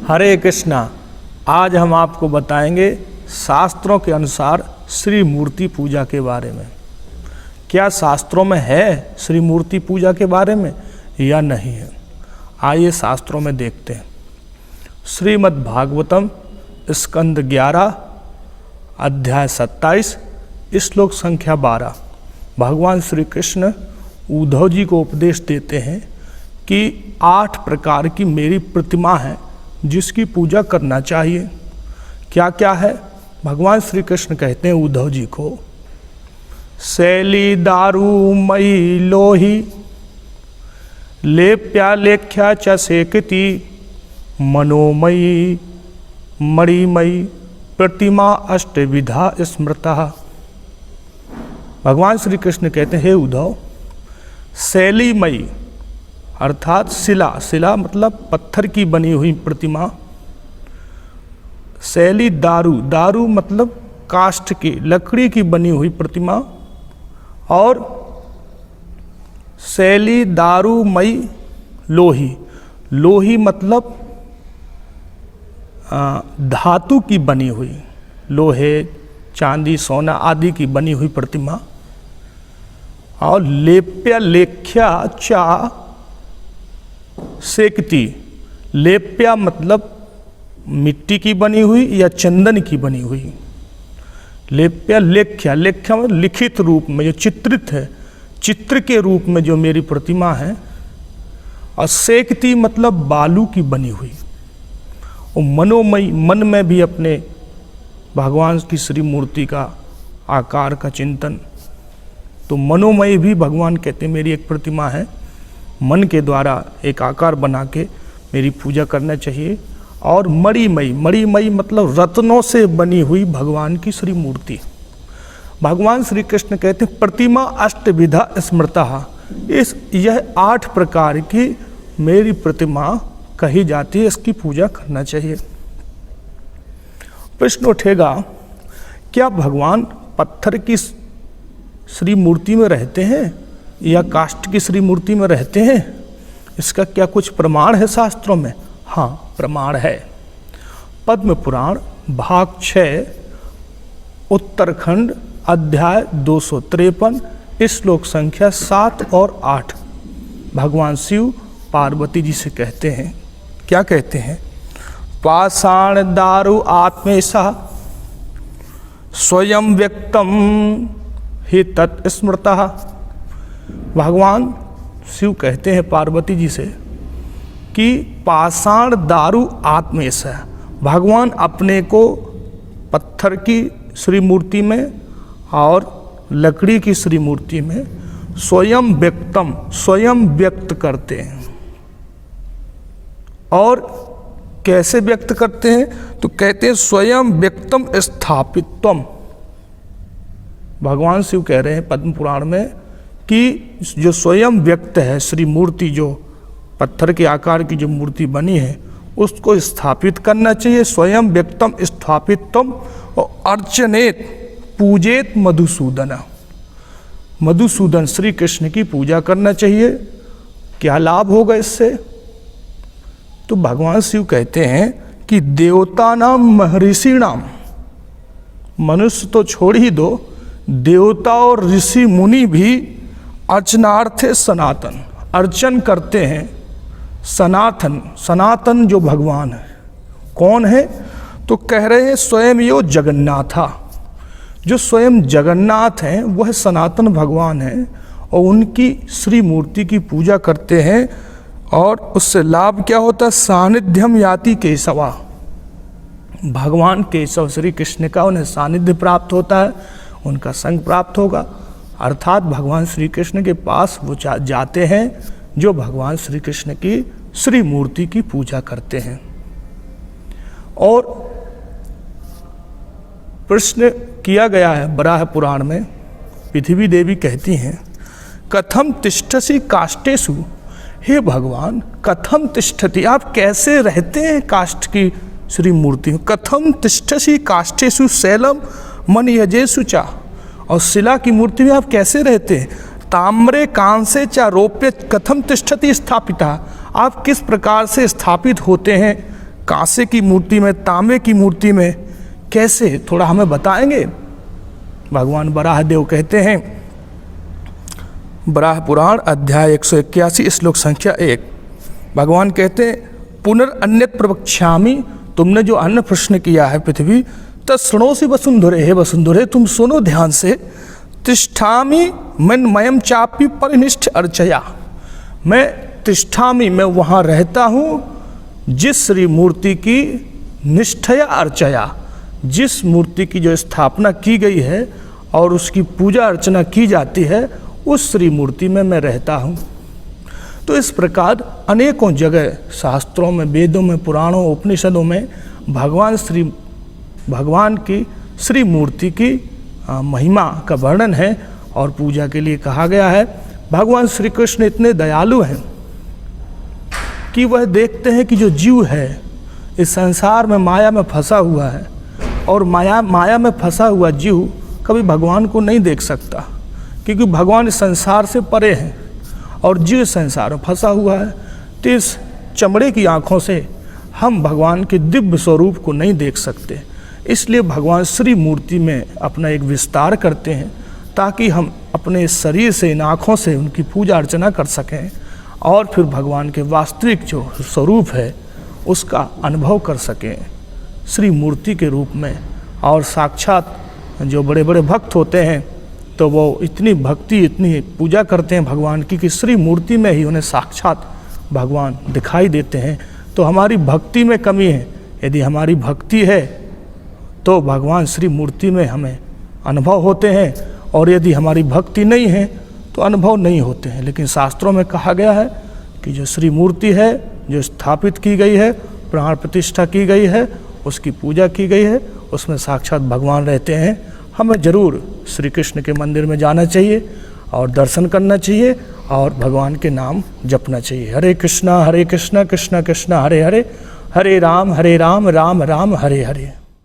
हरे कृष्णा। आज हम आपको बताएंगे शास्त्रों के अनुसार श्री मूर्ति पूजा के बारे में। क्या शास्त्रों में है श्री मूर्ति पूजा के बारे में या नहीं है? आइए शास्त्रों में देखते हैं। श्रीमद् भागवतम स्कंद 11 अध्याय 27 श्लोक संख्या 12 भगवान श्री कृष्ण उद्धव जी को उपदेश देते हैं कि 8 प्रकार की मेरी प्रतिमा है जिसकी पूजा करना चाहिए। क्या क्या है? भगवान श्री कृष्ण कहते हैं उद्धव जी को, शैली दारू मई लोही लेप्या लेख्या च सेकती मनोमयी मणिमयी प्रतिमा अष्टविधा स्मृता। भगवान श्री कृष्ण कहते हैं हे उद्धव, शैलीमयी अर्थात शिला मतलब पत्थर की बनी हुई प्रतिमा, शैली दारू मतलब काष्ठ की लकड़ी की बनी हुई प्रतिमा, और शैली दारूमयी लोही मतलब धातु की बनी हुई, लोहे चांदी सोना आदि की बनी हुई प्रतिमा, और लेप्या लेख्या चा सेकती, लेप्या मतलब मिट्टी की बनी हुई या चंदन की बनी हुई, लेप्या लेख्या मतलब लिखित रूप में जो चित्रित है, चित्र के रूप में जो मेरी प्रतिमा है, और सेकती मतलब बालू की बनी हुई, और मनोमयी मन में भी अपने भगवान की श्री मूर्ति का आकार का चिंतन। तो मनोमयी भी भगवान कहते हैं मेरी एक प्रतिमा है, मन के द्वारा एक आकार बना के मेरी पूजा करना चाहिए। और मणिमयी मतलब रत्नों से बनी हुई भगवान की श्री मूर्ति। भगवान श्री कृष्ण कहते हैं प्रतिमा अष्टविधा स्मृता, यह 8 प्रकार की मेरी प्रतिमा कही जाती है, इसकी पूजा करना चाहिए। प्रश्न उठेगा, क्या भगवान पत्थर की श्री मूर्ति में रहते हैं या काष्ठ की श्री मूर्ति में रहते हैं? इसका क्या कुछ प्रमाण है शास्त्रों में? हाँ, प्रमाण है। पद्म पुराण भाग 6 उत्तरखंड अध्याय 253 श्लोक संख्या 7 और 8 भगवान शिव पार्वती जी से कहते हैं, क्या कहते हैं? पाषाण दारु आत्मेशा स्वयं व्यक्तम ही तत्स्मृता। भगवान शिव कहते हैं पार्वती जी से कि पाषाण दारू आत्मेश है, भगवान अपने को पत्थर की श्री मूर्ति में और लकड़ी की श्री मूर्ति में स्वयं व्यक्त करते हैं। और कैसे व्यक्त करते हैं? तो कहते हैं स्वयं व्यक्तम स्थापित्वम। भगवान शिव कह रहे हैं पद्म पुराण में कि जो स्वयं व्यक्त है श्री मूर्ति, जो पत्थर के आकार की जो मूर्ति बनी है उसको स्थापित करना चाहिए। स्वयं व्यक्तम स्थापितम और अर्चनेत पूजेत मधुसूदन श्री कृष्ण की पूजा करना चाहिए। क्या लाभ होगा इससे? तो भगवान शिव कहते हैं कि देवता नाम महर्षि नाम, मनुष्य तो छोड़ ही दो, देवता और ऋषि मुनि भी अर्चनार्थे सनातन अर्चन करते हैं। सनातन जो भगवान है, कौन है? तो कह रहे हैं स्वयं यो जगन्नाथा, जो स्वयं जगन्नाथ हैं वह सनातन भगवान हैं, और उनकी श्री मूर्ति की पूजा करते हैं। और उससे लाभ क्या होता है? सानिध्यम याति केशवा, भगवान केशव श्री कृष्ण का उन्हें सानिध्य प्राप्त होता है, उनका संग प्राप्त होगा। अर्थात भगवान श्री कृष्ण के पास वो जाते हैं जो भगवान श्री कृष्ण की श्री मूर्ति की पूजा करते हैं। और प्रश्न किया गया है बराह पुराण में, पृथ्वी देवी कहती हैं कथम तिष्ठसि काष्ठेषु, हे भगवान कथम तिष्ठति, आप कैसे रहते हैं काष्ठ की श्री मूर्ति में? कथम तिष्ठसि काष्ठेषु शैलम मणियजेषु चा, और शिला की मूर्ति में आप कैसे रहते हैं? ताम्रे कांसे चा रोप्य कथम तिष्ठति स्थापिता, आप किस प्रकार से स्थापित होते हैं कांसे की मूर्ति में, तांबे की मूर्ति में, कैसे, थोड़ा हमें बताएंगे? भगवान वराहदेव कहते हैं, वराह पुराण अध्याय 181 श्लोक संख्या 1, भगवान कहते हैं, पुनरअन्यत् प्रवक्ष्यामि, तुमने जो अन्य प्रश्न किया है पृथ्वी, तत्शृणोसि वसुंधरे, हे वसुंधरे तुम सुनो ध्यान से, तिष्ठामि मन्मयम चापि परिनिष्ठ अर्चया, मैं तिष्ठामि, मैं वहाँ रहता हूँ जिस श्री मूर्ति की निष्ठया अर्चया, जिस मूर्ति की जो स्थापना की गई है और उसकी पूजा अर्चना की जाती है, उस श्री मूर्ति में मैं रहता हूँ। तो इस प्रकार अनेकों जगह शास्त्रों में, वेदों में, पुराणों, उपनिषदों में भगवान की श्री मूर्ति की महिमा का वर्णन है और पूजा के लिए कहा गया है। भगवान श्री कृष्ण इतने दयालु हैं कि वह देखते हैं कि जो जीव है इस संसार में माया में फंसा हुआ है, और माया में फंसा हुआ जीव कभी भगवान को नहीं देख सकता, क्योंकि भगवान इस संसार से परे हैं और जीव संसार में फंसा हुआ है। तो इस चमड़े की आँखों से हम भगवान के दिव्य स्वरूप को नहीं देख सकते, इसलिए भगवान श्री मूर्ति में अपना एक विस्तार करते हैं ताकि हम अपने शरीर से, इन आँखों से उनकी पूजा अर्चना कर सकें और फिर भगवान के वास्तविक जो स्वरूप है उसका अनुभव कर सकें श्री मूर्ति के रूप में। और साक्षात जो बड़े बड़े भक्त होते हैं तो वो इतनी भक्ति, इतनी पूजा करते हैं भगवान की कि श्री मूर्ति में ही उन्हें साक्षात भगवान दिखाई देते हैं। तो हमारी भक्ति में कमी है, यदि हमारी भक्ति है तो भगवान श्री मूर्ति में हमें अनुभव होते हैं, और यदि हमारी भक्ति नहीं है तो अनुभव नहीं होते हैं। लेकिन शास्त्रों में कहा गया है कि जो श्री मूर्ति है, जो स्थापित की गई है, प्राण प्रतिष्ठा की गई है, उसकी पूजा की गई है, उसमें साक्षात भगवान रहते हैं। हमें ज़रूर श्री कृष्ण के मंदिर में जाना चाहिए और दर्शन करना चाहिए और भगवान के नाम जपना चाहिए। हरे कृष्णा कृष्णा कृष्णा हरे हरे, हरे राम राम राम हरे हरे।